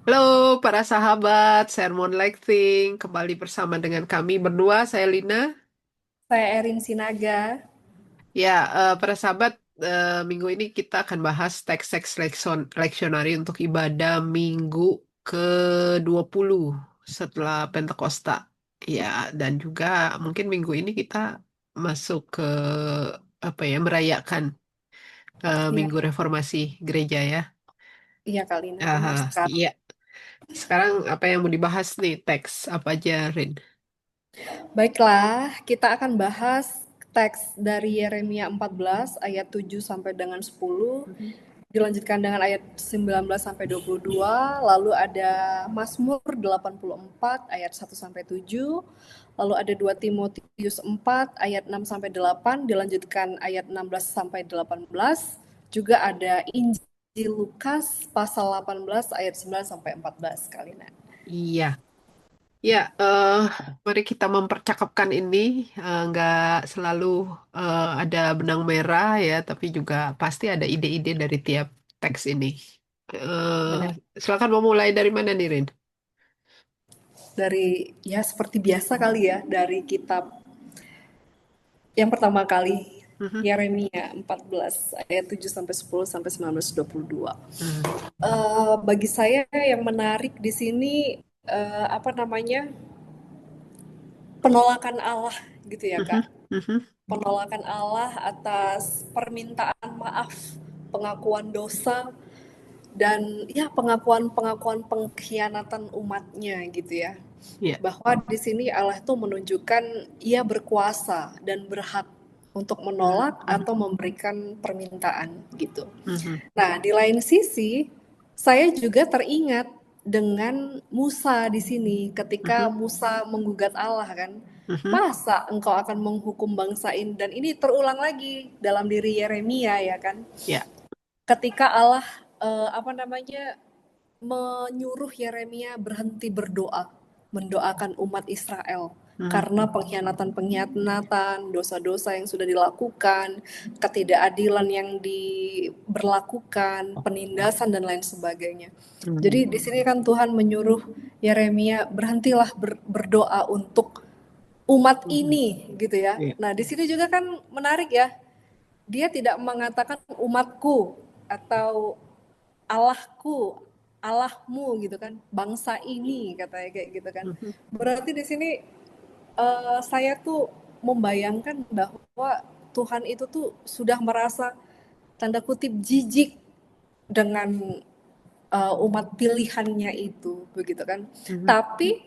Halo para sahabat, Sermon Lighting kembali bersama dengan kami berdua, saya Lina. Saya Erin Sinaga. Ya, para sahabat, minggu ini kita akan bahas teks-teks leksionari untuk ibadah minggu ke-20 setelah Pentakosta. Ya, dan juga mungkin minggu ini kita masuk ke apa ya, merayakan Iya, Minggu Reformasi Gereja ya. iya Kalina, benar Ah, sekali. iya. Sekarang apa yang mau dibahas nih, teks apa aja, Rin? Baiklah, kita akan bahas teks dari Yeremia 14 ayat 7 sampai dengan 10, dilanjutkan dengan ayat 19 sampai 22, lalu ada Mazmur 84 ayat 1 sampai 7, lalu ada 2 Timotius 4 ayat 6 sampai 8, dilanjutkan ayat 16 sampai 18, juga ada Injil Lukas pasal 18 ayat 9 sampai 14 Kalina. Iya. Ya, mari kita mempercakapkan ini. Nggak selalu ada benang merah ya, tapi juga pasti ada ide-ide dari tiap teks ini. Benar. Silakan mau mulai dari mana nih, Rin? Dari ya seperti biasa kali ya, dari kitab yang pertama kali, Mhm, Yeremia 14 ayat 7 sampai 10 sampai 19-22. mhm, Bagi saya yang menarik di sini apa namanya? Penolakan Allah gitu ya, mhm, Kak. mhm, Penolakan Allah atas permintaan maaf, pengakuan dosa, dan ya pengakuan-pengakuan pengkhianatan umatnya gitu ya. ya, Bahwa di sini Allah tuh menunjukkan ia berkuasa dan berhak untuk mhm, menolak mhm, atau memberikan permintaan gitu. mhm, Nah, di lain sisi, saya juga teringat dengan Musa di sini ketika mhm, Musa menggugat Allah kan. mhm, Masa engkau akan menghukum bangsa ini, dan ini terulang lagi dalam diri Yeremia ya kan. ya, Ketika Allah apa namanya menyuruh Yeremia berhenti berdoa, mendoakan umat Israel mhm, karena pengkhianatan-pengkhianatan, dosa-dosa yang sudah dilakukan, ketidakadilan yang diberlakukan, penindasan dan lain sebagainya. Jadi mhm, di sini kan Tuhan menyuruh Yeremia berhentilah berdoa untuk umat mhm, ini gitu ya. ya, Nah, di sini juga kan menarik ya. Dia tidak mengatakan umatku atau Allahku, Allahmu gitu kan, bangsa ini katanya kayak gitu kan. mhm, Berarti di sini saya tuh membayangkan bahwa Tuhan itu tuh sudah merasa tanda kutip jijik dengan umat pilihannya itu, begitu kan. mhm, Tapi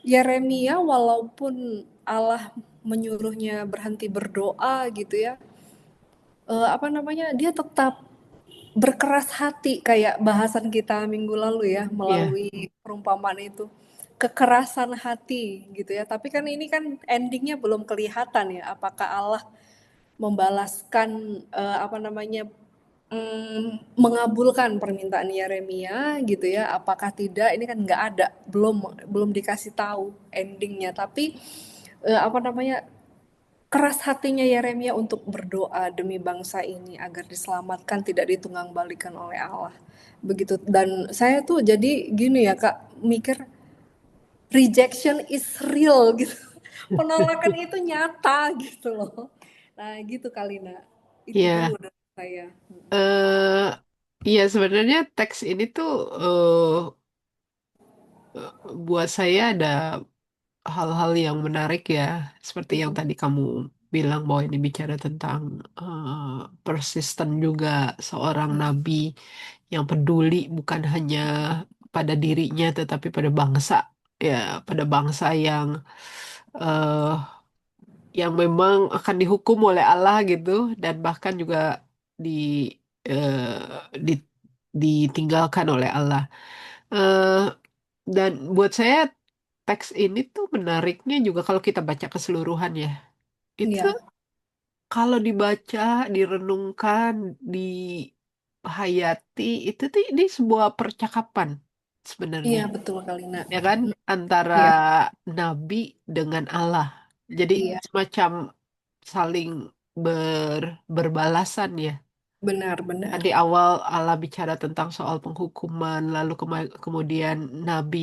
Yeremia walaupun Allah menyuruhnya berhenti berdoa gitu ya, apa namanya, dia tetap berkeras hati kayak bahasan kita minggu lalu ya, ya, melalui perumpamaan itu. Kekerasan hati gitu ya. Tapi kan ini kan endingnya belum kelihatan ya. Apakah Allah membalaskan apa namanya mengabulkan permintaan Yeremia gitu ya? Apakah tidak? Ini kan nggak ada, belum belum dikasih tahu endingnya. Tapi apa namanya, keras hatinya Yeremia untuk berdoa demi bangsa ini agar diselamatkan, tidak ditunggang-balikan oleh Allah. Begitu. Dan saya tuh jadi gini ya Kak, mikir rejection is real gitu. Penolakan itu nyata gitu loh. Nah, gitu Kalina. Itu ya. dulu dari saya. eh Iya, sebenarnya teks ini tuh buat saya ada hal-hal yang menarik ya, seperti yang tadi kamu bilang bahwa ini bicara tentang persisten juga seorang nabi yang peduli bukan hanya pada dirinya tetapi pada bangsa, ya, pada bangsa eh, yang memang akan dihukum oleh Allah gitu, dan bahkan juga di, di ditinggalkan oleh Allah. Eh, dan buat saya teks ini tuh menariknya juga kalau kita baca keseluruhan ya. Itu Iya, kalau dibaca, direnungkan, dihayati, itu tuh ini sebuah percakapan sebenarnya. iya betul Kalina. Ya kan? Antara Iya, nabi dengan Allah. Jadi iya, semacam saling berbalasan ya. benar Kan benar. di awal Allah bicara tentang soal penghukuman, lalu kemudian Nabi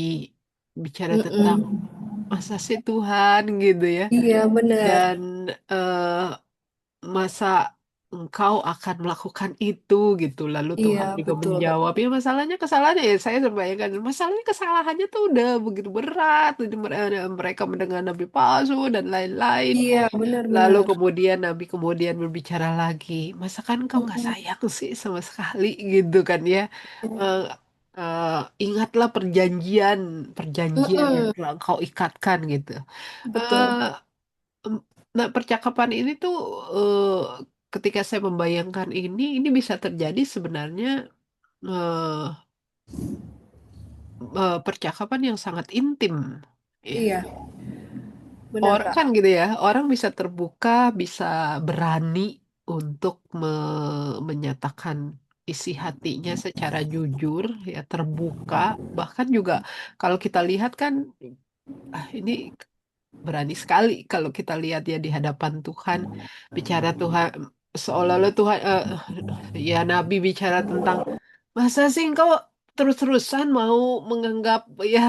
bicara tentang Mm-mm. masa sih Tuhan gitu ya. Iya benar. Dan masa engkau akan melakukan itu gitu. Lalu Iya Tuhan juga betul menjawab, betul. ya masalahnya kesalahannya ya saya bayangkan masalahnya kesalahannya tuh udah begitu berat. Jadi mereka mendengar nabi palsu dan lain-lain. Iya benar Lalu benar. kemudian nabi kemudian berbicara lagi, masa kan engkau nggak Mm-mm. sayang sih sama sekali gitu kan ya. Eh, eh, Ingatlah perjanjian perjanjian yang Mm-mm. telah engkau ikatkan gitu. Betul. Eh, Nah, percakapan ini tuh ketika saya membayangkan ini bisa terjadi sebenarnya eh, percakapan yang sangat intim. Ya. Iya benar Orang Kak. kan gitu ya, orang bisa terbuka, bisa berani untuk menyatakan isi hatinya secara jujur, ya terbuka. Bahkan juga kalau kita lihat kan, ini berani sekali kalau kita lihat ya di hadapan Tuhan bicara Tuhan seolah-olah Tuhan ya Nabi bicara tentang masa sih engkau terus-terusan mau menganggap ya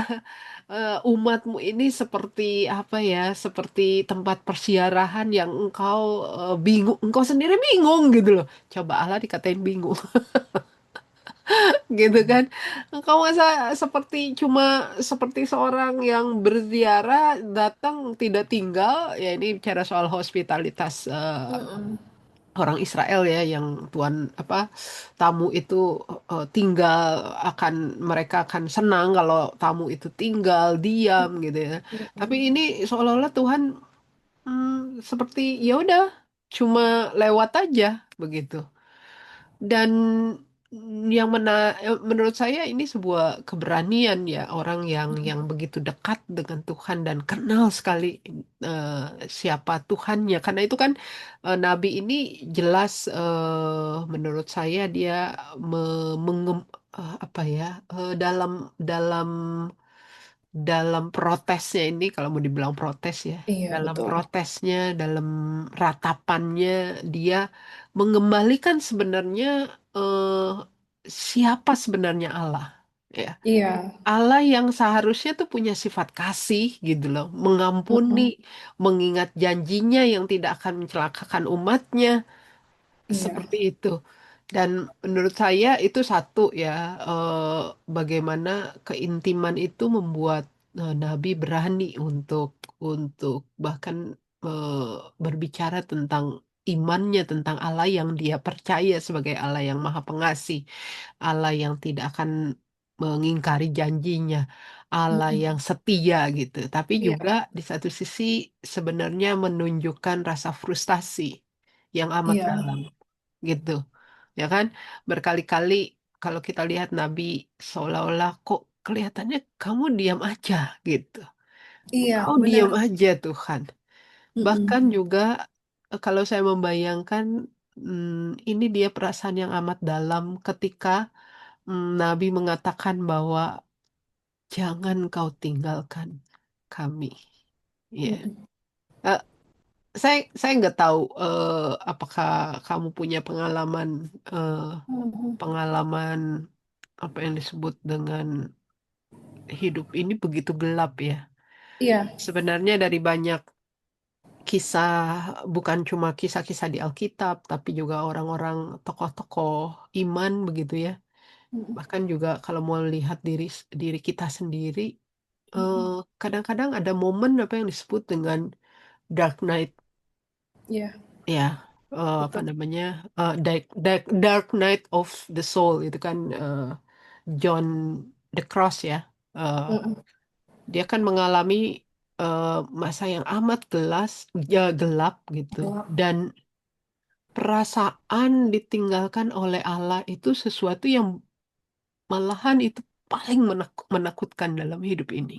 umatmu ini seperti apa ya seperti tempat persiarahan yang engkau bingung engkau sendiri bingung gitu loh coba Allah dikatain bingung gitu kan engkau masa seperti cuma seperti seorang yang berziarah datang tidak tinggal ya ini bicara soal hospitalitas Mm-mm. orang Israel ya yang tuan apa tamu itu tinggal akan mereka akan senang kalau tamu itu tinggal diam gitu ya tapi ini seolah-olah Tuhan seperti ya udah cuma lewat aja begitu dan menurut saya ini sebuah keberanian ya orang yang begitu dekat dengan Tuhan dan kenal sekali eh, siapa Tuhannya. Karena itu kan Nabi ini jelas menurut saya dia apa ya dalam dalam dalam protesnya ini kalau mau dibilang protes ya Iya dalam betul. protesnya dalam ratapannya dia mengembalikan sebenarnya eh, siapa sebenarnya Allah ya Iya. Allah yang seharusnya tuh punya sifat kasih gitu loh mengampuni Mm-mm. mengingat janjinya yang tidak akan mencelakakan umatnya Iya. seperti itu. Dan menurut saya itu satu ya, eh, bagaimana keintiman itu membuat Nabi berani untuk bahkan eh, berbicara tentang imannya tentang Allah yang dia percaya sebagai Allah yang Maha Pengasih, Allah yang tidak akan mengingkari janjinya, Allah yang Mm-mm. setia gitu. Tapi juga Iya. di satu sisi sebenarnya menunjukkan rasa frustasi yang amat Iya. dalam gitu ya kan berkali-kali kalau kita lihat Nabi seolah-olah kok kelihatannya kamu diam aja gitu Iya kau diam benar. aja Tuhan bahkan Mm-mm. juga kalau saya membayangkan ini dia perasaan yang amat dalam ketika Nabi mengatakan bahwa jangan kau tinggalkan kami ya Mm-mm. Eh, saya nggak tahu apakah kamu punya pengalaman eh, Mhm. pengalaman apa yang disebut dengan hidup ini begitu gelap ya. Iya. Sebenarnya dari banyak kisah, bukan cuma kisah-kisah di Alkitab, tapi juga orang-orang tokoh-tokoh iman begitu ya. Bahkan juga kalau mau lihat diri diri kita sendiri, eh, Mhm. kadang-kadang ada momen apa yang disebut dengan dark night Iya. ya. Apa Betul. namanya dark night of the soul itu kan John the Cross ya. Eh, Mhm. Dia kan mengalami eh, masa yang amat ya gelap gitu. Gelap. Dan perasaan ditinggalkan oleh Allah itu sesuatu yang malahan itu paling menakutkan dalam hidup ini.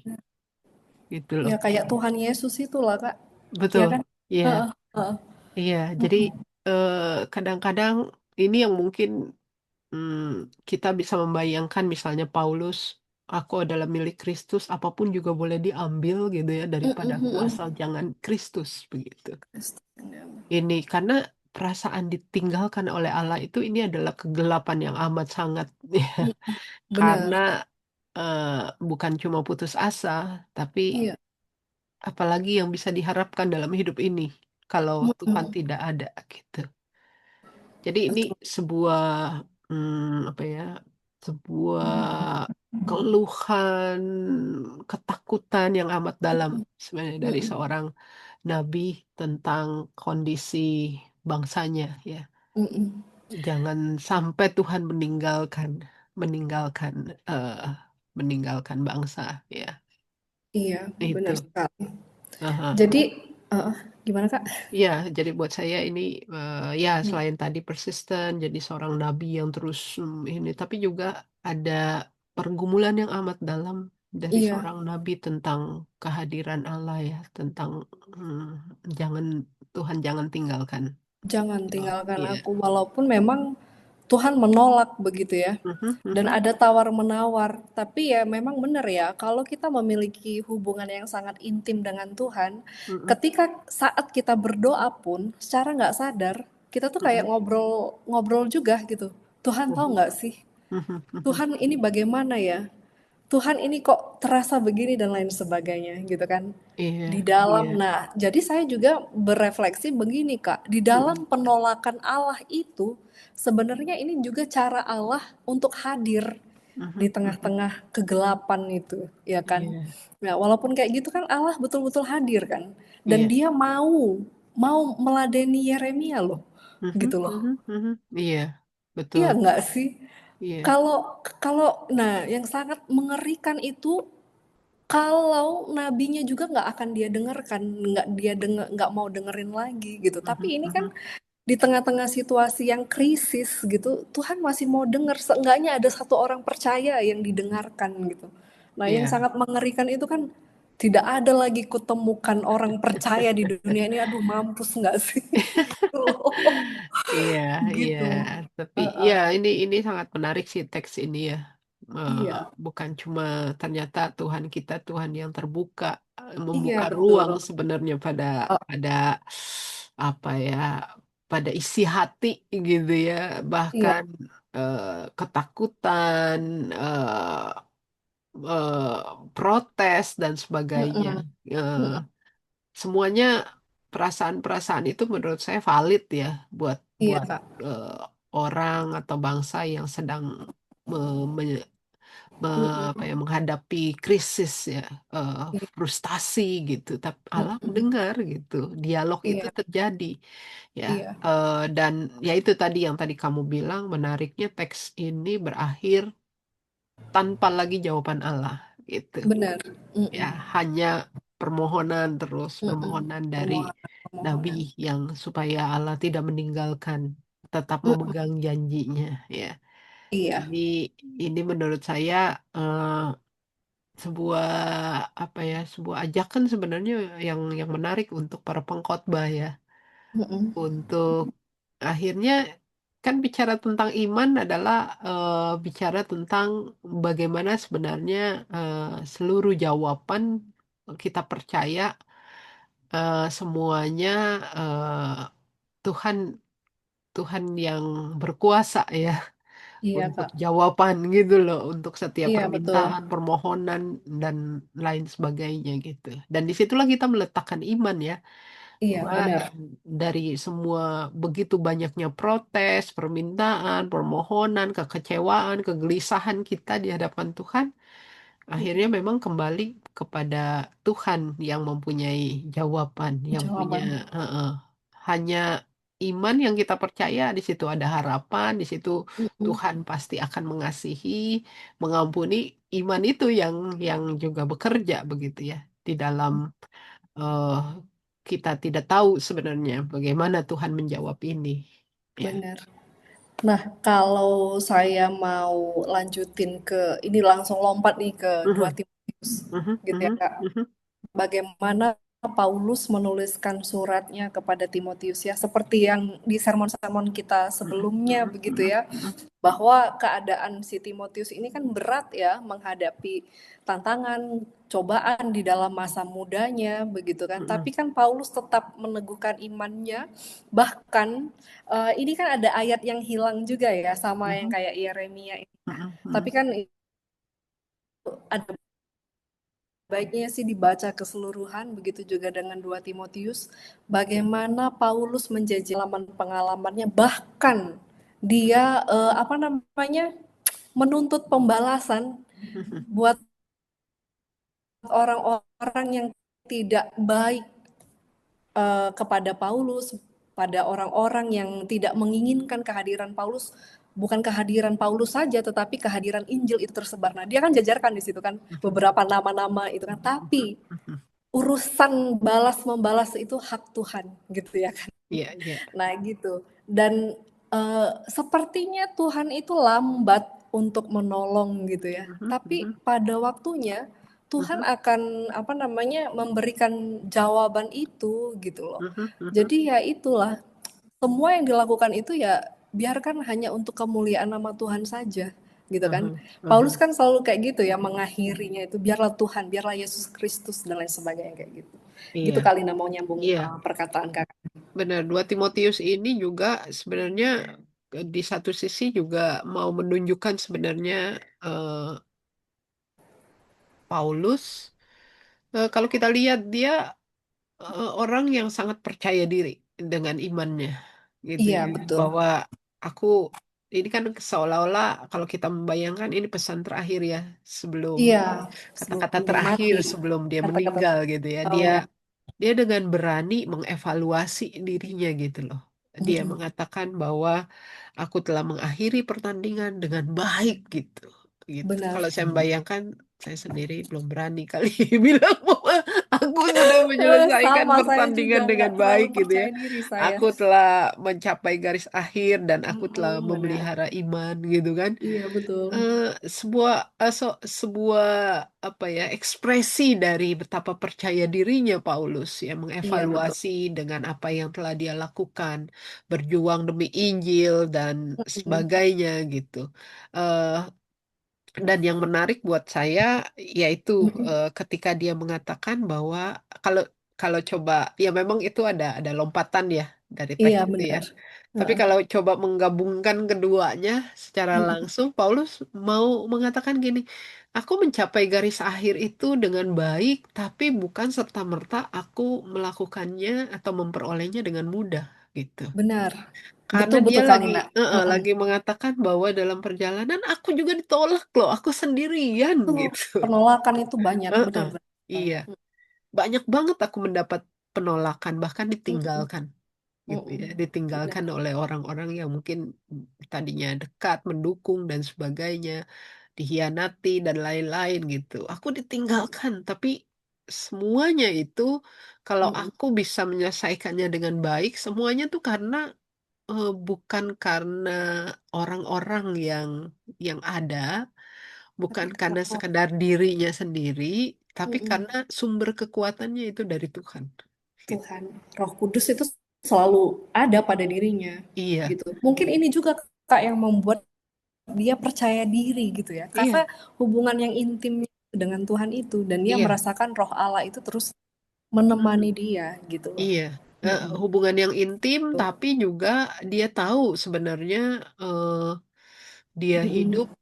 Gitu loh. Ya kayak Tuhan Yesus itulah, Kak. Ya Betul. kan? Iya, Heeh, heeh. iya. Jadi Mhm. eh, kadang-kadang ini yang mungkin hmm, kita bisa membayangkan misalnya Paulus, aku adalah milik Kristus, apapun juga boleh diambil gitu ya Mhm daripada aku mhm. asal jangan Kristus begitu. Astaga. Ini karena perasaan ditinggalkan oleh Allah itu ini adalah kegelapan yang amat sangat ya. Mhm, Karena bener. eh, bukan cuma putus asa, tapi Iya, apalagi yang bisa diharapkan dalam hidup ini kalau Tuhan mhm, tidak ada gitu. Jadi ini betul. sebuah apa ya, sebuah keluhan, ketakutan yang amat dalam sebenarnya dari Mhm, seorang nabi tentang kondisi bangsanya ya. mhm. Jangan sampai Tuhan meninggalkan eh, meninggalkan bangsa ya. Iya, benar Itu. sekali. Aha. Jadi heeh, gimana, Kak? Ya, jadi buat saya ini ya Mmm, selain tadi persisten jadi seorang nabi yang terus ini, tapi juga ada pergumulan yang amat dalam dari iya, seorang nabi tentang kehadiran Allah ya, tentang jangan Tuhan jangan tinggalkan. jangan Oh, tinggalkan iya. aku, walaupun memang Tuhan menolak begitu ya, Mhm, dan mhm, ada tawar-menawar. Tapi ya memang benar ya, kalau kita memiliki hubungan yang sangat intim dengan Tuhan, mhm, ketika saat kita berdoa pun secara nggak sadar, kita tuh kayak mhm, ngobrol ngobrol juga gitu, "Tuhan tahu mhm, nggak sih? mhm, mhm. Tuhan ini bagaimana ya? Tuhan ini kok terasa begini dan lain sebagainya gitu kan. Iya, Di iya. dalam, nah jadi saya juga berefleksi begini Kak, di Mhm, dalam penolakan Allah itu sebenarnya ini juga cara Allah untuk hadir di mhm, mhm. tengah-tengah kegelapan itu, ya kan. Iya, Nah walaupun kayak gitu kan Allah betul-betul hadir kan, dan iya. dia mau mau meladeni Yeremia loh, Mhm, gitu loh. mhm, mhm. Iya, Iya betul. nggak sih? Iya. Kalau kalau nah yang sangat mengerikan itu kalau nabinya juga nggak akan dia dengarkan, nggak mau dengerin lagi gitu. Mhm, Tapi ini kan mhm. di tengah-tengah situasi yang krisis gitu, Tuhan masih mau dengar. Seenggaknya ada satu orang percaya yang didengarkan gitu. Nah, yang Iya. sangat mengerikan itu kan tidak ada lagi kutemukan orang percaya di dunia ini. Aduh, mampus nggak sih? Gitu loh. Iya, iya. Gitu. Tapi ya Heeh. ini sangat menarik sih teks ini ya. Eh, Iya. bukan cuma ternyata Tuhan kita Tuhan yang terbuka, Iya, membuka ruang betul. sebenarnya pada Oh, pada apa ya, pada isi hati gitu ya. iya. Bahkan eh, ketakutan, eh, protes dan sebagainya. Mm-mm. Eh, Mm-mm. semuanya perasaan-perasaan itu menurut saya valid ya buat Iya, buat Kak. eh, orang atau bangsa yang sedang me- me- apa Mm-mm. ya, menghadapi krisis ya, eh, Iya. frustasi gitu. Tapi Allah Mm-mm. mendengar gitu, dialog itu Iya. terjadi ya. Iya. Dan ya itu tadi yang tadi kamu bilang menariknya teks ini berakhir tanpa lagi jawaban Allah gitu Benar, ya, mhm, hanya permohonan terus mhm, permohonan dari Nabi permohonan, yang supaya Allah tidak meninggalkan, tetap mhm, memegang janjinya ya. iya, Jadi ini menurut saya eh, sebuah apa ya, sebuah ajakan sebenarnya yang menarik untuk para pengkhotbah ya, mhm, untuk akhirnya kan bicara tentang iman adalah bicara tentang bagaimana sebenarnya eh, seluruh jawaban kita percaya semuanya Tuhan Tuhan yang berkuasa ya iya, untuk Kak, jawaban gitu loh untuk setiap iya betul, permintaan, permohonan dan lain sebagainya gitu. Dan disitulah kita meletakkan iman ya. iya Bahwa benar, dari semua begitu banyaknya protes, permintaan, permohonan, kekecewaan, kegelisahan kita di hadapan Tuhan, akhirnya memang kembali kepada Tuhan yang mempunyai jawaban, yang punya jawaban, eh, hanya iman yang kita percaya, di situ ada harapan, di situ mhm, Tuhan pasti akan mengasihi, mengampuni. Iman itu yang juga bekerja begitu ya di dalam eh, kita tidak tahu sebenarnya bagaimana Tuhan menjawab ini. Ya. benar. Nah, kalau saya mau lanjutin ke ini langsung lompat nih ke 2 Mhm, Timotius mhm, gitu ya, mhm, Kak. mhm, Bagaimana Paulus menuliskan suratnya kepada Timotius ya, seperti yang di sermon-sermon kita Mm-mm, sebelumnya mm-mm, begitu mm-mm, ya, mm-mm, bahwa keadaan si Timotius ini kan berat ya menghadapi tantangan, cobaan di dalam masa mudanya begitu kan. mm-mm, Tapi kan Paulus tetap meneguhkan imannya. Bahkan ini kan ada ayat yang hilang juga ya sama yang mm-mm, kayak Yeremia ini. mm-mm, Tapi mm-mm, kan ada baiknya sih dibaca keseluruhan, begitu juga dengan 2 Timotius, bagaimana Paulus menjajah pengalaman-pengalamannya, bahkan dia apa namanya menuntut pembalasan mm-mm, buat orang-orang yang tidak baik kepada Paulus, pada orang-orang yang tidak menginginkan kehadiran Paulus, bukan kehadiran Paulus saja, tetapi kehadiran Injil itu tersebar. Nah, dia kan jajarkan di situ kan mm-mm, beberapa nama-nama itu kan, tapi mm-mm. urusan balas membalas itu hak Tuhan gitu ya kan. Iya, iya. Nah gitu. Dan sepertinya Tuhan itu lambat untuk menolong gitu ya. Mhm, Tapi mhm, pada waktunya Tuhan mhm, akan apa namanya memberikan jawaban itu gitu loh. mhm, mhm, Jadi ya itulah, semua yang dilakukan itu ya biarkan hanya untuk kemuliaan nama Tuhan saja gitu kan. mhm, Paulus mhm. kan selalu kayak gitu ya mengakhirinya itu, biarlah Tuhan, biarlah Yesus Kristus dan lain sebagainya kayak gitu. Gitu Iya, kali, mau nyambung iya, perkataan kakak. benar. Dua Timotius ini juga sebenarnya di satu sisi juga mau menunjukkan sebenarnya eh, Paulus, kalau kita lihat dia orang yang sangat percaya diri dengan imannya, gitu Iya ya. betul. Bahwa aku ini kan seolah-olah kalau kita membayangkan ini pesan terakhir ya sebelum Iya, kata-kata sebelum dia terakhir mati. sebelum dia Kata-kata meninggal gitu ya. tahu Dia ya. dia dengan berani mengevaluasi dirinya gitu loh. Dia Mm-mm. mengatakan bahwa aku telah mengakhiri pertandingan dengan baik gitu. Gitu. Benar. Kalau saya membayangkan saya sendiri belum berani kali bilang bahwa aku sudah menyelesaikan Sama, saya juga pertandingan dengan nggak terlalu baik gitu ya. percaya diri saya. Aku telah mencapai garis akhir dan aku telah Mm-mm, benar. memelihara iman gitu kan. Iya betul. eh, sebuah sebuah apa ya ekspresi dari betapa percaya dirinya Paulus ya Iya betul. mengevaluasi dengan apa yang telah dia lakukan berjuang demi Injil dan Mm-mm. sebagainya gitu. Eh, dan yang menarik buat saya yaitu Mm-mm. ketika dia mengatakan bahwa kalau kalau coba ya memang itu ada lompatan ya dari teks Iya itu ya. benar. Tapi Heeh. kalau coba menggabungkan keduanya secara Mm-mm. langsung, Paulus mau mengatakan gini, aku mencapai garis akhir itu dengan baik, tapi bukan serta-merta aku melakukannya atau memperolehnya dengan mudah gitu. Benar. Karena Betul dia betul Kak lagi, Nina. Heeh. lagi mengatakan bahwa dalam perjalanan aku juga ditolak loh, aku sendirian Itu gitu. penolakan itu banyak, Heeh, benar-benar. iya, banyak banget aku mendapat penolakan, bahkan Mm-mm. ditinggalkan gitu ya, Mm-mm. ditinggalkan Benar. oleh orang-orang yang mungkin tadinya dekat, mendukung dan sebagainya, dihianati dan lain-lain gitu. Aku ditinggalkan, tapi semuanya itu kalau Mm-mm. aku bisa menyelesaikannya dengan baik, semuanya tuh karena bukan karena orang-orang yang ada, bukan karena sekadar dirinya sendiri, tapi Mm-mm. karena sumber kekuatannya itu dari Tuhan. Gitu. Tuhan, Roh Kudus itu selalu ada pada dirinya Iya, gitu. Mungkin ini juga Kak yang membuat dia percaya diri gitu ya. iya, Karena hubungan yang intim dengan Tuhan itu dan dia iya, merasakan Roh Allah itu terus menemani mm, dia gitu loh. iya. Mm-mm. Hubungan yang intim, tapi juga dia tahu sebenarnya eh, dia hidup. Mm-mm.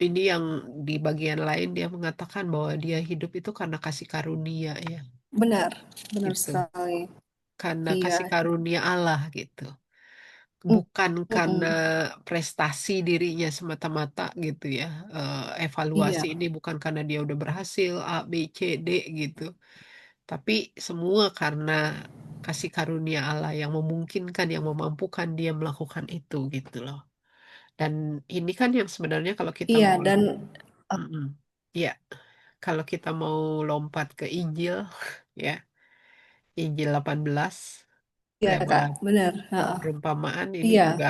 Ini yang di bagian lain dia mengatakan bahwa dia hidup itu karena kasih karunia ya, Benar, benar gitu. sekali. Karena kasih Iya. karunia Allah gitu. Bukan karena Mm-mm. prestasi dirinya semata-mata gitu ya. Evaluasi Iya, ini bukan karena dia udah berhasil A, B, C, D gitu. Tapi semua karena kasih karunia Allah yang memungkinkan, yang memampukan dia melakukan itu gitu loh. Dan ini kan yang sebenarnya kalau kita iya mau dan Mm-mm. Ya, kalau kita mau lompat ke Injil ya, Injil 18 iya Kak, lewat benar. Heeh. perumpamaan ini Iya, juga.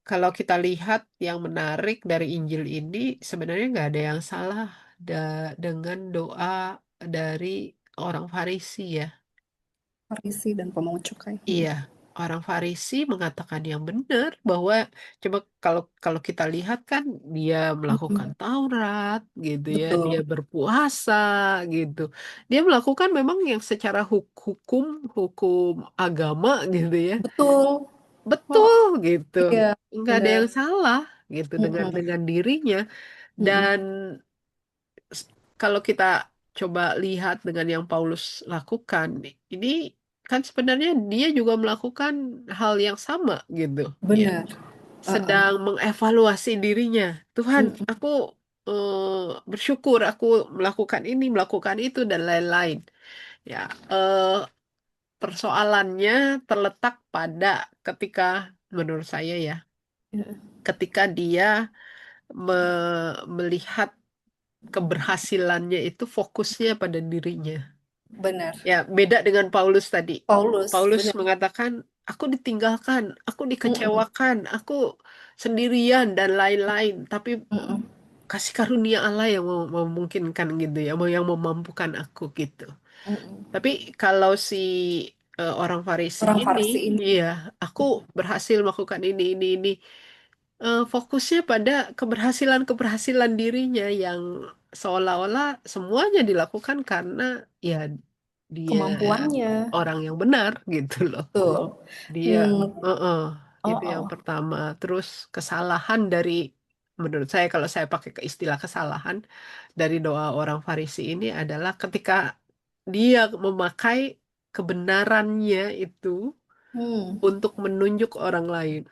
Kalau kita lihat yang menarik dari Injil ini, sebenarnya nggak ada yang salah dengan doa dari orang Farisi ya. Farisi dan pemungut cukai. Iya, orang Farisi mengatakan yang benar bahwa coba kalau kalau kita lihat kan dia melakukan Mm-mm. Taurat gitu ya, dia Betul, berpuasa gitu. Dia melakukan memang yang secara hukum hukum agama gitu ya. betul. Oh, Betul gitu. iya, Nggak ada benar. yang salah gitu Mm-mm. dengan dirinya Mm-mm. dan s- kalau kita coba lihat dengan yang Paulus lakukan, ini kan sebenarnya dia juga melakukan hal yang sama gitu, ya. Benar. Uh-uh. Sedang mengevaluasi dirinya. Tuhan, Mm-mm. aku bersyukur aku melakukan ini, melakukan itu dan lain-lain. Ya, persoalannya terletak pada ketika menurut saya ya, Ya, ketika dia melihat keberhasilannya itu fokusnya pada dirinya. benar. Ya, beda dengan Paulus tadi. Paulus, Paulus benar. mengatakan, aku ditinggalkan, aku Mm-mm. dikecewakan, aku sendirian dan lain-lain. Tapi Mm-mm. kasih karunia Allah yang memungkinkan gitu ya, yang memampukan aku gitu. Mm-mm. Tapi kalau si orang Farisi Orang ini, Farsi ini. iya, aku berhasil melakukan ini. Fokusnya pada keberhasilan-keberhasilan dirinya yang seolah-olah semuanya dilakukan karena ya dia Kemampuannya. orang yang benar gitu loh. Betul. Dia, Hmm, uh oh, itu yang oh. pertama. Terus kesalahan dari, menurut saya kalau saya pakai ke istilah kesalahan dari doa orang Farisi ini adalah ketika dia memakai kebenarannya itu Hmm, untuk menunjuk orang lain,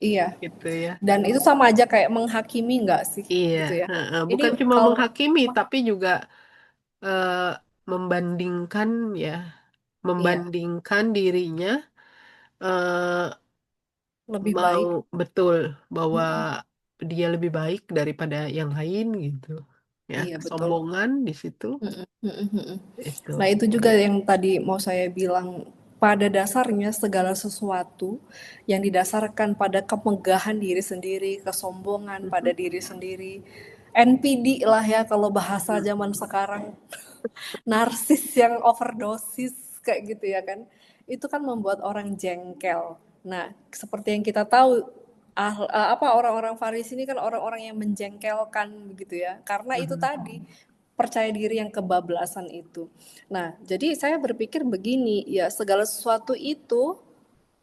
iya. gitu ya. Dan itu sama aja kayak menghakimi nggak sih, Iya, gitu ya. heeh. Ini Bukan cuma kalau menghakimi, tapi juga eh, membandingkan ya, iya, membandingkan dirinya eh, lebih mau baik. betul bahwa Mm-mm. dia lebih baik daripada yang lain gitu. Ya, Iya, betul. kesombongan di situ Mm-mm, mm-mm, mm-mm. Nah, itu. itu juga yang tadi mau saya bilang. Pada dasarnya segala sesuatu yang didasarkan pada kemegahan diri sendiri, kesombongan pada Mhm, diri sendiri, NPD lah ya kalau bahasa mhm, zaman sekarang, narsis yang overdosis kayak gitu ya kan. Itu kan membuat orang jengkel. Nah, seperti yang kita tahu apa orang-orang Farisi ini kan orang-orang yang menjengkelkan begitu ya. Karena itu mhm, tadi percaya diri yang kebablasan itu. Nah, jadi saya berpikir begini, ya segala sesuatu itu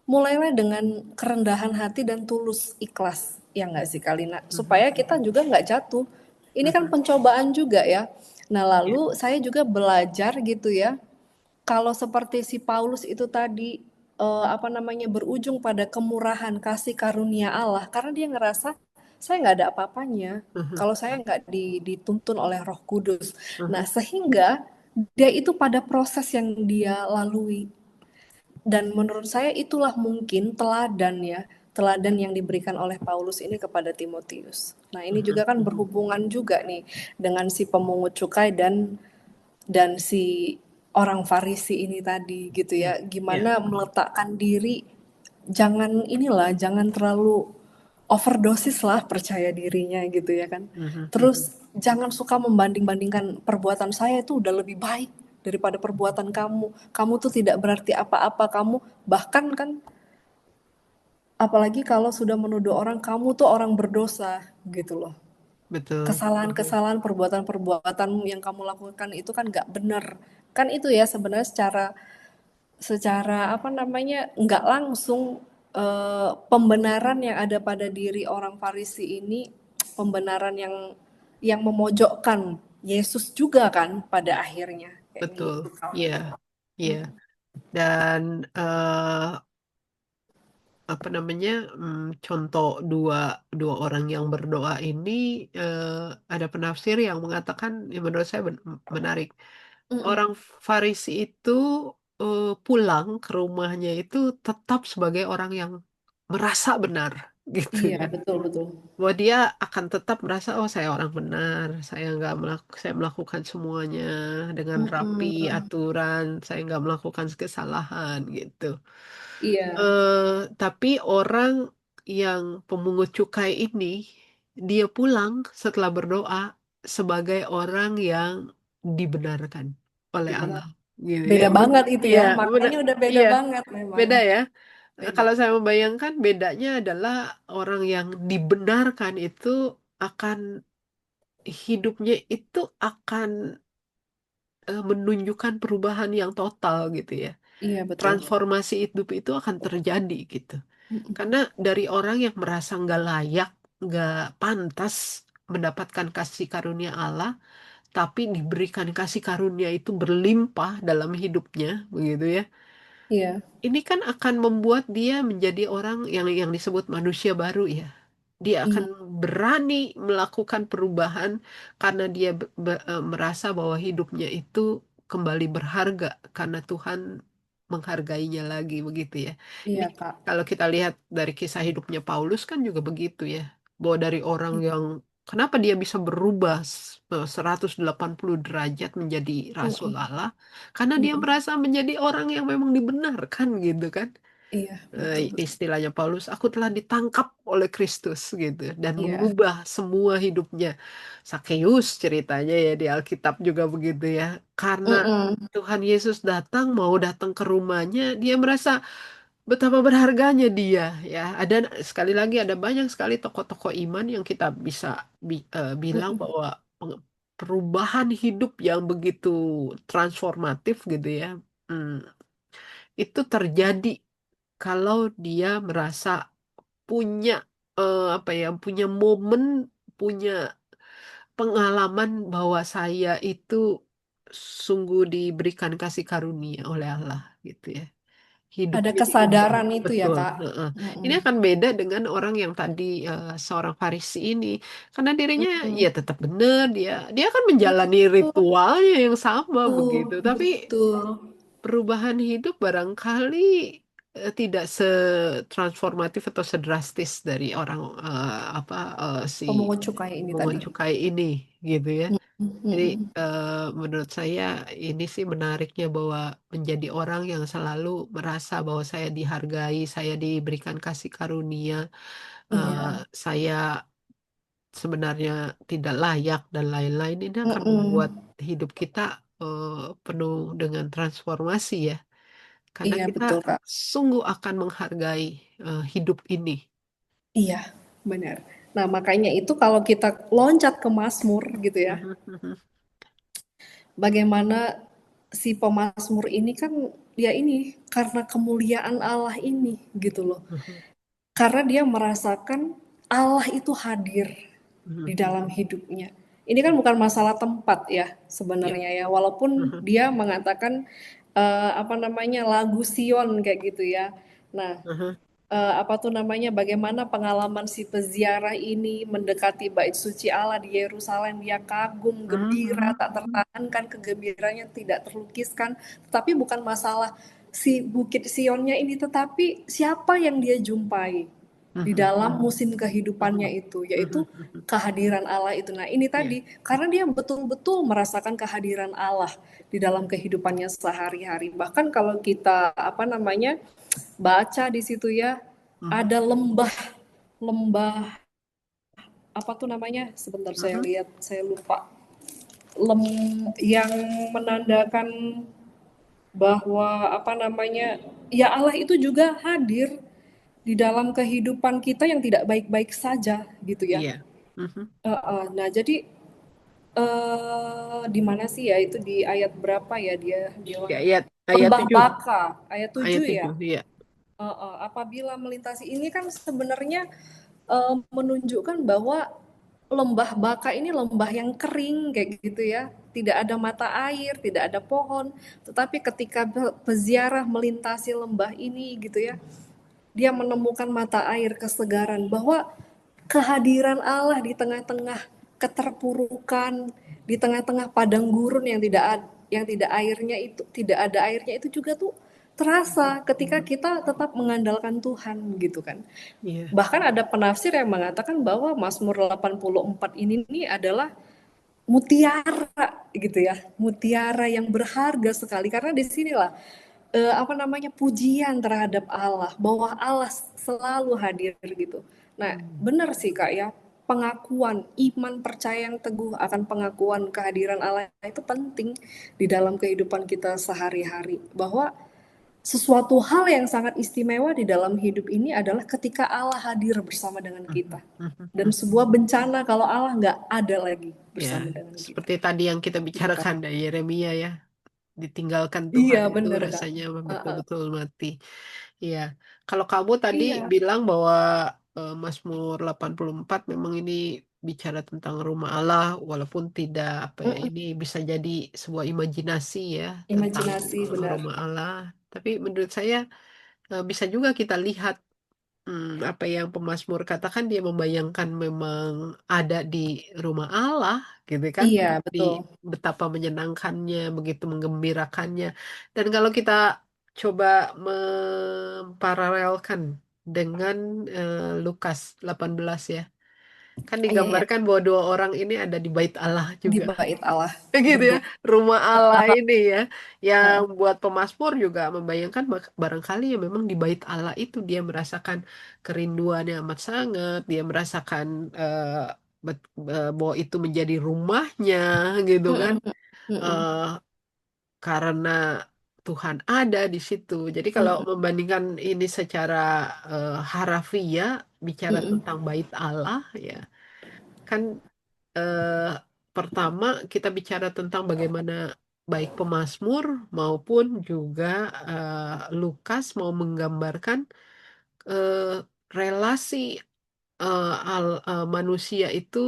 mulailah dengan kerendahan hati dan tulus ikhlas. Ya nggak sih Kalina? mhm, Supaya kita juga nggak jatuh. Ini kan mhm. pencobaan juga ya. Nah, Ya, lalu saya juga belajar gitu ya. Kalau seperti si Paulus itu tadi apa namanya berujung pada kemurahan kasih karunia Allah karena dia ngerasa saya nggak ada apa-apanya mhm, kalau saya nggak dituntun oleh Roh Kudus. Nah, mhm, sehingga dia itu pada proses yang dia lalui dan menurut saya itulah mungkin teladan ya, teladan yang diberikan oleh Paulus ini kepada Timotius. Nah, ini mhm, juga kan berhubungan juga nih dengan si pemungut cukai dan si orang Farisi ini tadi gitu ya, ya. ya, Gimana meletakkan diri jangan inilah, jangan terlalu overdosis lah percaya dirinya gitu ya kan. mhm, mhm. Terus jangan suka membanding-bandingkan perbuatan saya itu udah lebih baik daripada perbuatan kamu. Kamu tuh tidak berarti apa-apa. Kamu bahkan kan apalagi kalau sudah menuduh orang kamu tuh orang berdosa gitu loh. Betul. Kesalahan-kesalahan, perbuatan-perbuatan yang kamu lakukan itu kan nggak benar. Kan itu ya sebenarnya secara secara apa namanya nggak langsung pembenaran yang ada pada diri orang Farisi ini pembenaran yang memojokkan Yesus juga kan pada akhirnya kayak Betul. gitu Iya, kan. iya. Dan apa namanya contoh dua dua orang yang berdoa ini eh, ada penafsir yang mengatakan yang menurut saya menarik. Orang Farisi itu pulang ke rumahnya itu tetap sebagai orang yang merasa benar gitu Iya ya. betul betul. Bahwa dia akan tetap merasa oh saya orang benar, saya nggak saya melakukan semuanya dengan rapi Mm-mm. aturan, saya nggak melakukan kesalahan gitu. Iya Tapi orang yang pemungut cukai ini, dia pulang setelah berdoa sebagai orang yang dibenarkan oleh benar Allah. gitu ya. Beda banget itu Iya, ya, benar. maknanya udah beda Iya, banget memang. beda ya. Beda. Kalau saya membayangkan bedanya adalah orang yang dibenarkan itu akan hidupnya itu akan menunjukkan perubahan yang total gitu ya. Iya betul. Transformasi hidup itu akan terjadi gitu. Mm-mm. Karena dari orang yang merasa nggak layak, nggak pantas mendapatkan kasih karunia Allah, tapi diberikan kasih karunia itu berlimpah dalam hidupnya, begitu ya. Iya, Ini kan akan membuat dia menjadi orang yang disebut manusia baru ya. Dia akan iya, berani melakukan perubahan karena dia merasa bahwa hidupnya itu kembali berharga karena Tuhan menghargainya lagi begitu ya. Ini iya Kak. kalau kita lihat dari kisah hidupnya Paulus kan juga begitu ya. Bahwa dari orang yang kenapa dia bisa berubah 180 derajat menjadi rasul Mm-mm. Allah? Karena dia Mm-mm. merasa menjadi orang yang memang dibenarkan gitu kan. Iya, betul betul. Istilahnya Paulus, aku telah ditangkap oleh Kristus gitu dan Iya. mengubah semua hidupnya. Sakeus ceritanya ya di Alkitab juga begitu ya. Karena Mm-mm. Tuhan Yesus datang mau datang ke rumahnya, dia merasa betapa berharganya dia ya. Ada sekali lagi ada banyak sekali tokoh-tokoh iman yang kita bisa bilang Mm-mm. bahwa perubahan hidup yang begitu transformatif gitu ya. Hmm, itu terjadi kalau dia merasa punya apa ya, punya momen, punya pengalaman bahwa saya itu sungguh diberikan kasih karunia oleh Allah gitu ya. Ada Hidupnya diubah, kesadaran itu ya betul. Kak. Heeh. Ini Mm-mm. akan beda dengan orang yang tadi seorang Farisi ini, karena dirinya Mm-mm. ya tetap benar, dia dia akan menjalani Betul, ritualnya yang sama begitu, tapi betul. perubahan hidup barangkali tidak setransformatif atau sedrastis dari orang apa si Pemungut cukai ini pungut tadi. cukai ini gitu ya. Jadi Mm-mm. menurut saya ini sih menariknya bahwa menjadi orang yang selalu merasa bahwa saya dihargai, saya diberikan kasih karunia, eh, Iya. saya sebenarnya tidak layak dan lain-lain ini akan membuat Mm-mm. hidup kita eh, penuh dengan transformasi ya. Karena Iya kita betul Kak. sungguh akan menghargai hidup ini. Iya, benar. Nah, makanya itu kalau kita loncat ke Mazmur gitu ya, Mhm, mhm, bagaimana si pemazmur ini kan ya ini karena kemuliaan Allah ini gitu loh. mhm, Karena dia merasakan Allah itu hadir di mhm, dalam hidupnya. Ini kan bukan masalah tempat ya ya, sebenarnya ya, walaupun mhm, dia mengatakan apa namanya lagu Sion kayak gitu ya. Nah, mhm, apa tuh namanya bagaimana pengalaman si peziarah ini mendekati bait suci Allah di Yerusalem, dia kagum gembira mhm, tak tertahankan kegembiraannya tidak terlukiskan, tetapi bukan masalah si bukit Sionnya ini, tetapi siapa yang dia jumpai di mhm, dalam musim kehidupannya mhm, itu, mhm, yaitu mhm. kehadiran Allah itu. Nah, ini Ya, tadi karena dia betul-betul merasakan kehadiran Allah di dalam kehidupannya sehari-hari. Bahkan kalau kita apa namanya baca di situ ya, mhm, ada lembah lembah apa tuh namanya? Sebentar saya mhm, lihat, saya lupa. Lem yang menandakan bahwa apa namanya? Ya Allah itu juga hadir di dalam kehidupan kita yang tidak baik-baik saja gitu ya. iya, mhm. Nah, jadi di mana sih ya itu di ayat berapa ya dia Ya, bilang ayat lembah 7, baka ayat ayat 7 ya. 7, iya. Apabila melintasi ini kan sebenarnya menunjukkan bahwa lembah baka ini lembah yang kering kayak gitu ya, tidak ada mata air, tidak ada pohon, tetapi ketika peziarah melintasi lembah ini gitu ya, dia menemukan mata air kesegaran, bahwa kehadiran Allah di tengah-tengah keterpurukan, di tengah-tengah padang gurun yang tidak airnya itu tidak ada airnya itu juga tuh Mhm, terasa ketika mhm. kita tetap mengandalkan Tuhan gitu kan. Iya, Bahkan ada penafsir yang mengatakan bahwa Mazmur 84 ini nih adalah mutiara gitu ya, mutiara yang berharga sekali karena di sinilah apa namanya pujian terhadap Allah, bahwa Allah selalu hadir gitu. Nah, mhm, benar sih Kak ya. pengakuan, iman percaya yang teguh akan pengakuan kehadiran Allah itu penting di dalam kehidupan kita sehari-hari. Bahwa sesuatu hal yang sangat istimewa di dalam hidup ini adalah ketika Allah hadir bersama dengan kita. Mhm, mhm, Dan mhm. sebuah bencana kalau Allah nggak ada lagi Ya, bersama dengan kita. seperti tadi yang kita Gitu kan. bicarakan dari Yeremia ya, ditinggalkan Iya, Tuhan itu bener Kak. rasanya Heeh. betul-betul mati. Iya, kalau kamu tadi Iya. bilang bahwa Mazmur 84 memang ini bicara tentang rumah Allah, walaupun tidak apa ya, Mm-mm. ini bisa jadi sebuah imajinasi ya tentang Imajinasi benar. rumah Allah. Tapi menurut saya bisa juga kita lihat apa yang pemazmur katakan dia membayangkan memang ada di rumah Allah, gitu kan? Iya, Di betul. betapa menyenangkannya, begitu menggembirakannya. Dan kalau kita coba memparalelkan dengan Lukas 18 ya, kan Iya, iya. digambarkan bahwa dua orang ini ada di bait Allah Di juga. bait Allah Gitu ya, duduk. rumah Allah ini ya, yang Heeh. buat pemazmur juga membayangkan barangkali ya memang di bait Allah itu dia merasakan kerinduan yang amat sangat, dia merasakan bahwa itu menjadi rumahnya gitu kan. Mm-mm. Mm-mm. Eh, karena Tuhan ada di situ. Jadi kalau Mm-mm. membandingkan ini secara harafiah bicara Mm-mm. tentang bait Allah ya, kan eh, pertama kita bicara tentang bagaimana baik pemazmur maupun juga Lukas mau menggambarkan eh, relasi manusia itu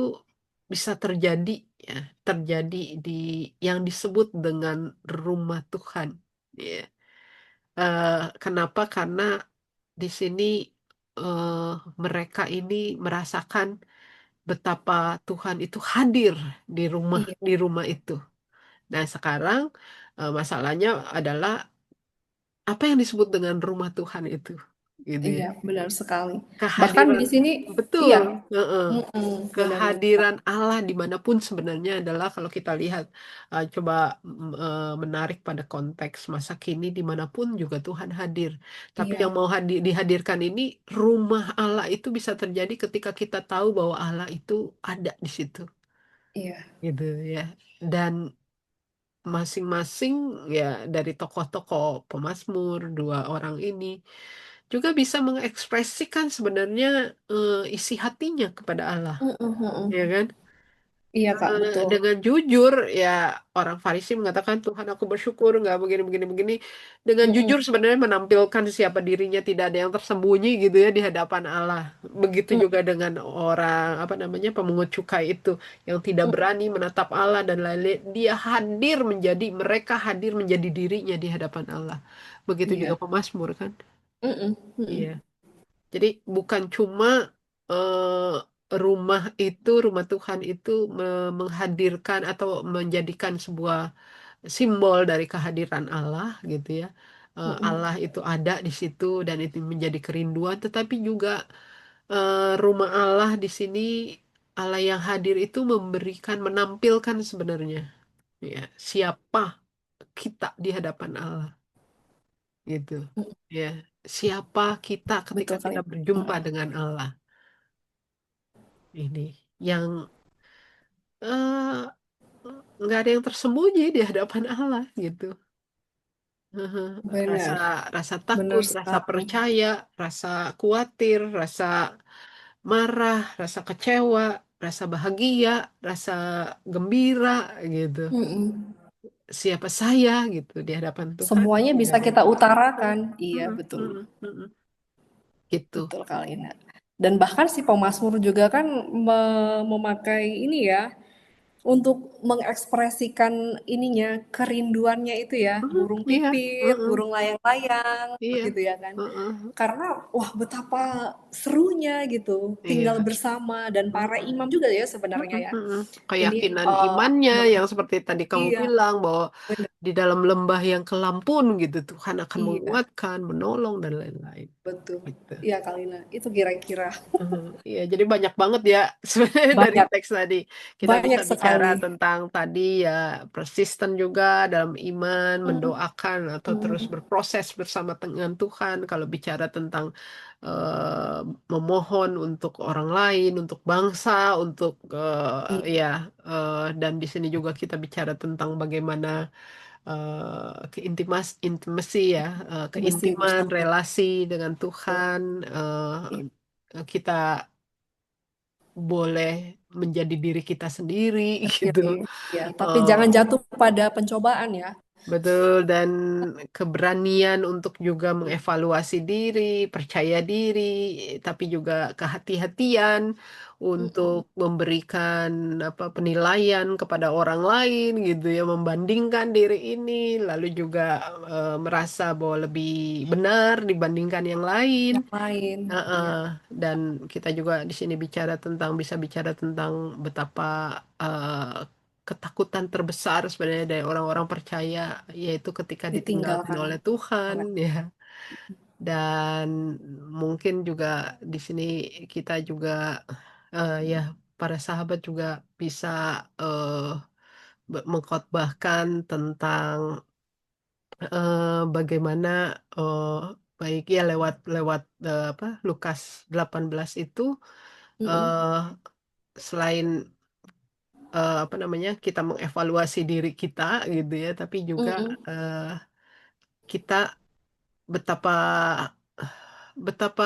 bisa terjadi ya, terjadi di yang disebut dengan rumah Tuhan. Ya. Eh, kenapa? Karena di sini eh, mereka ini merasakan betapa Tuhan itu hadir Iya, di rumah itu. Nah, sekarang masalahnya adalah apa yang disebut dengan rumah Tuhan itu, gitu ya. iya, benar sekali. Bahkan Kehadiran di sini, betul, iya, heeh. mm-mm, benar-benar. Kehadiran Allah dimanapun sebenarnya adalah kalau kita lihat coba menarik pada konteks masa kini dimanapun juga Tuhan hadir. Tapi yang Iya, mau dihadirkan ini rumah Allah itu bisa terjadi ketika kita tahu bahwa Allah itu ada di situ. iya, Gitu ya. Dan masing-masing ya dari tokoh-tokoh pemazmur dua orang ini juga bisa mengekspresikan sebenarnya isi hatinya kepada Allah, mm-mm, mm-mm. ya kan? Iya Kak, betul. Dengan jujur ya orang Farisi mengatakan Tuhan aku bersyukur nggak begini begini begini dengan Mm-mm, jujur sebenarnya menampilkan siapa dirinya tidak ada yang tersembunyi gitu ya di hadapan Allah. Begitu mm-mm, juga dengan orang apa namanya pemungut cukai itu yang tidak berani menatap Allah dan lain-lain dia hadir menjadi mereka hadir menjadi dirinya di hadapan Allah. Begitu juga iya, pemazmur kan? mm-mm, Iya. mm-mm. Jadi bukan cuma rumah Tuhan itu menghadirkan atau menjadikan sebuah simbol dari kehadiran Allah gitu ya. Allah itu ada di situ dan itu menjadi kerinduan, tetapi juga rumah Allah di sini Allah yang hadir itu memberikan menampilkan sebenarnya ya siapa kita di hadapan Allah gitu ya. Siapa kita ketika Betul kali. kita berjumpa Mm-mm. dengan Allah ini yang eh, nggak ada yang tersembunyi di hadapan Allah gitu. Heeh. Rasa Benar, rasa benar takut, rasa sekali. percaya, rasa khawatir, rasa marah, rasa kecewa, rasa bahagia, rasa gembira gitu. Mm-mm. Siapa saya gitu di hadapan Tuhan? Semuanya Nggak bisa ada yang kita tersembunyi. utarakan. Iya, Mm-mm, betul. mm-mm, mm-mm. Gitu. Betul kali, Nak. Dan bahkan si pemazmur juga kan memakai ini ya, untuk mengekspresikan ininya, kerinduannya itu ya, Mm, burung iya, pipit, mm-mm, burung layang-layang, iya, gitu ya kan. mm-mm, Karena, wah betapa serunya gitu, tinggal iya. bersama, dan para Mm-mm. imam juga ya Mm-mm, sebenarnya ya. mm-mm. Ini, Keyakinan imannya yang seperti tadi kamu iya, bilang bahwa benar, di dalam lembah yang kelampun gitu Tuhan akan iya, menguatkan, menolong dan lain-lain betul. gitu. Iya Kalina, itu kira-kira Mhm. Iya, jadi banyak banget ya sebenarnya dari banyak, teks tadi kita bisa banyak bicara bicara sekali. tentang tadi ya persisten juga dalam iman, Mhm, mendoakan atau terus mhm. berproses bersama dengan Tuhan. Kalau bicara tentang eh, memohon untuk orang lain, untuk bangsa, untuk Iya, ya dan di sini juga kita bicara tentang bagaimana intimasi ya, mesti keintiman bersama. relasi dengan Tuhan. Iya, Kita boleh menjadi diri kita sendiri gitu. sendiri. Ya, tapi Eh, jangan jatuh pada pencobaan ya. Betul, dan keberanian untuk juga mengevaluasi diri, percaya diri, tapi juga kehati-hatian untuk Mhm. memberikan apa penilaian kepada orang lain gitu ya, membandingkan diri ini, lalu juga merasa bahwa lebih benar dibandingkan yang lain. Yang lain, Heeh. iya, Dan kita juga di sini bisa bicara tentang betapa ketakutan terbesar sebenarnya dari orang-orang percaya yaitu ketika ditinggalkan ditinggalkan oleh Tuhan oleh ya. Dan mungkin juga di sini kita juga ya para sahabat juga bisa eh, mengkhotbahkan tentang bagaimana eh, baik ya lewat lewat apa Lukas 18 itu mhm, eh, selain apa namanya kita mengevaluasi diri kita gitu ya tapi juga mhm, eh, kita betapa betapa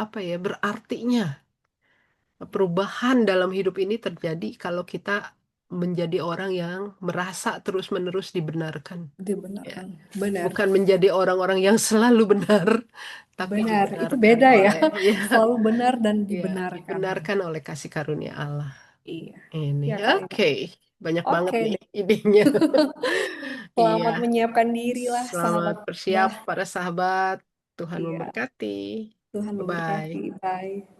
apa ya berartinya perubahan dalam hidup ini terjadi kalau kita menjadi orang yang merasa terus-menerus dibenarkan ya. dibenarkan, benar. Bukan menjadi orang-orang yang selalu benar, tapi Benar, itu dibenarkan beda ya. oleh ya, Selalu benar dan ya dibenarkan. dibenarkan oleh kasih karunia Allah. Iya. Ini, Ya kali. oke, banyak banget Oke nih deh. idenya. Iya, Selamat menyiapkan diri lah, selamat sahabat bersiap Mbah. para sahabat. Tuhan Iya. memberkati. Tuhan Bye bye. memberkati. Bye.